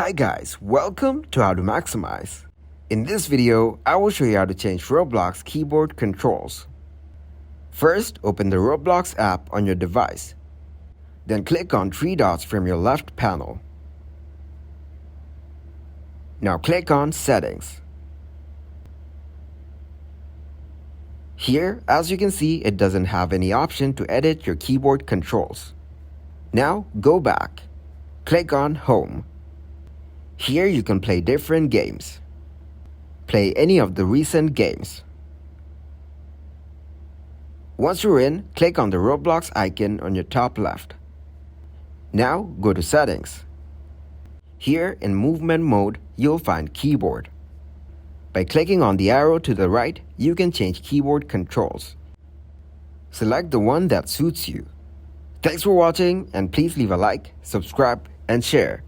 Hi guys, welcome to How to Maximize. In this video, I will show you how to change Roblox keyboard controls. First, open the Roblox app on your device. Then click on three dots from your left panel. Now click on Settings. Here, as you can see, it doesn't have any option to edit your keyboard controls. Now go back. Click on Home. Here you can play different games. Play any of the recent games. Once you're in, click on the Roblox icon on your top left. Now go to Settings. Here in Movement Mode, you'll find Keyboard. By clicking on the arrow to the right, you can change keyboard controls. Select the one that suits you. Thanks for watching, and please leave a like, subscribe, and share.